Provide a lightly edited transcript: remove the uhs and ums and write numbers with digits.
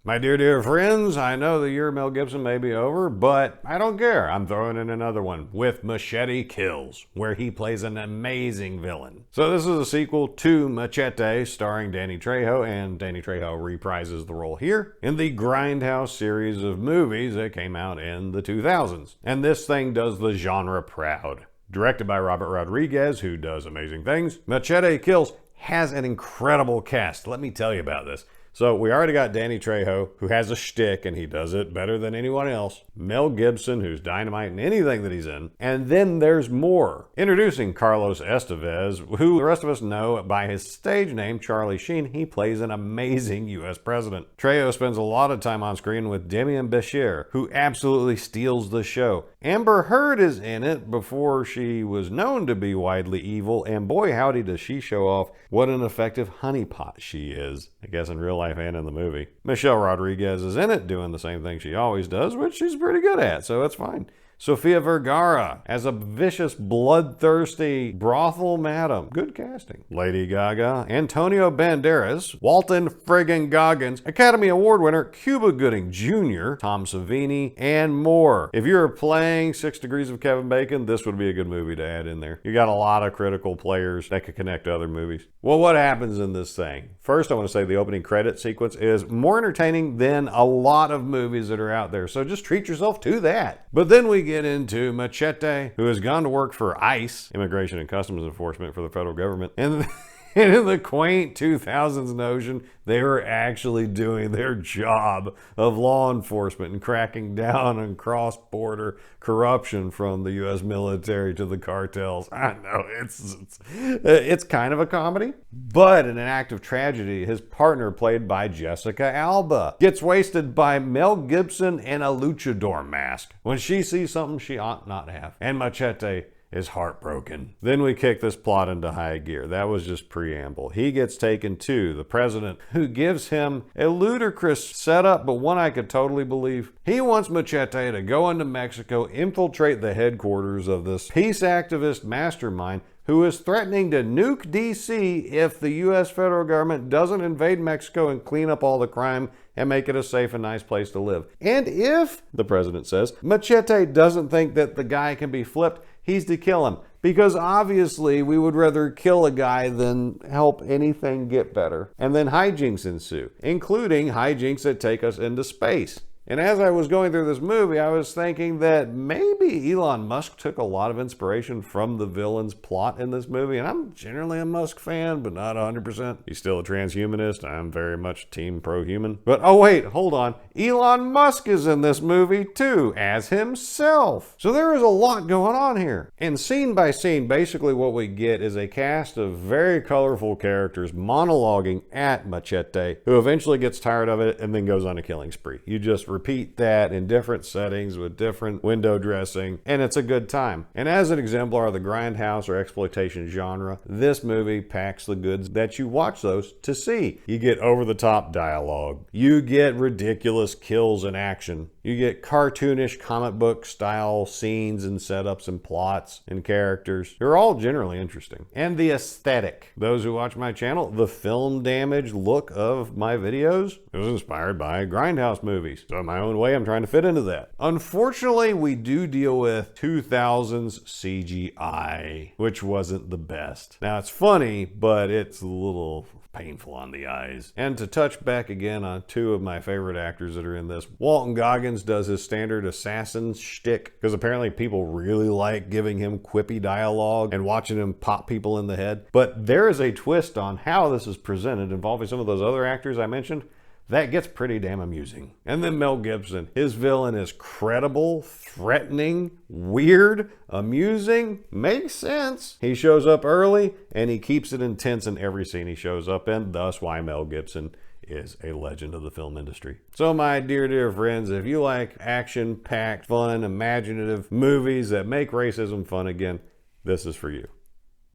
My dear friends, I know the Year of Mel Gibson may be over, but I don't care. I'm throwing in another one with Machete Kills, where he plays an amazing villain. So this is a sequel to Machete, starring Danny Trejo, and Danny Trejo reprises the role here in the Grindhouse series of movies that came out in the 2000s. And this thing does the genre proud. Directed by Robert Rodriguez, who does amazing things, Machete Kills has an incredible cast. Let me tell you about this. So we already got Danny Trejo, who has a shtick, and he does it better than anyone else. Mel Gibson, who's dynamite in anything that he's in. And then there's more. Introducing Carlos Estevez, who the rest of us know by his stage name, Charlie Sheen. He plays an amazing U.S. president. Trejo spends a lot of time on screen with Demian Bichir, who absolutely steals the show. Amber Heard is in it before she was known to be widely evil, and boy howdy does she show off what an effective honeypot she is. I guess in real life and in the movie. Michelle Rodriguez is in it, doing the same thing she always does, which she's pretty good at, so it's fine. Sofia Vergara as a vicious, bloodthirsty brothel madam. Good casting. Lady Gaga, Antonio Banderas, Walton friggin' Goggins, Academy Award winner Cuba Gooding Jr., Tom Savini, and more. If you're playing 6 Degrees of Kevin Bacon, this would be a good movie to add in there. You got a lot of critical players that could connect to other movies. Well, what happens in this thing? First, I want to say the opening credit sequence is more entertaining than a lot of movies that are out there, so just treat yourself to that. But then we get into Machete, who has gone to work for ICE, Immigration and Customs Enforcement for the federal government, and in the quaint 2000s notion, they were actually doing their job of law enforcement and cracking down on cross-border corruption from the U.S. military to the cartels. I know, it's kind of a comedy, but in an act of tragedy, his partner, played by Jessica Alba, gets wasted by Mel Gibson in a luchador mask when she sees something she ought not have. And Machete is heartbroken. Then we kick this plot into high gear. That was just preamble. He gets taken to the president, who gives him a ludicrous setup, but one I could totally believe. He wants Machete to go into Mexico, infiltrate the headquarters of this peace activist mastermind who is threatening to nuke DC if the U.S. federal government doesn't invade Mexico and clean up all the crime and make it a safe and nice place to live. And if, the president says, Machete doesn't think that the guy can be flipped, he's to kill him. Because obviously we would rather kill a guy than help anything get better. And then hijinks ensue, including hijinks that take us into space. And as I was going through this movie, I was thinking that maybe Elon Musk took a lot of inspiration from the villain's plot in this movie. And I'm generally a Musk fan, but not 100%. He's still a transhumanist. I'm very much team pro-human. But oh wait, hold on. Elon Musk is in this movie too, as himself. So there is a lot going on here. And scene by scene, basically what we get is a cast of very colorful characters monologuing at Machete, who eventually gets tired of it and then goes on a killing spree. You just repeat that in different settings with different window dressing, and it's a good time. And as an exemplar of the grindhouse or exploitation genre, this movie packs the goods that you watch those to see. You get over-the-top dialogue. You get ridiculous kills and action. You get cartoonish comic book style scenes and setups and plots and characters. They're all generally interesting. And the aesthetic. Those who watch my channel, the film damage look of my videos, it was inspired by grindhouse movies. So in my own way, I'm trying to fit into that. Unfortunately, we do deal with 2000s CGI, which wasn't the best. Now, it's funny, but it's a little painful on the eyes. And to touch back again on 2 of my favorite actors that are in this, Walton Goggins does his standard assassin shtick, because apparently people really like giving him quippy dialogue and watching him pop people in the head. But there is a twist on how this is presented involving some of those other actors I mentioned. That gets pretty damn amusing. And then Mel Gibson. His villain is credible, threatening, weird, amusing, makes sense. He shows up early and he keeps it intense in every scene he shows up in, thus why Mel Gibson is a legend of the film industry. So my dear friends, if you like action-packed, fun, imaginative movies that make racism fun again, this is for you.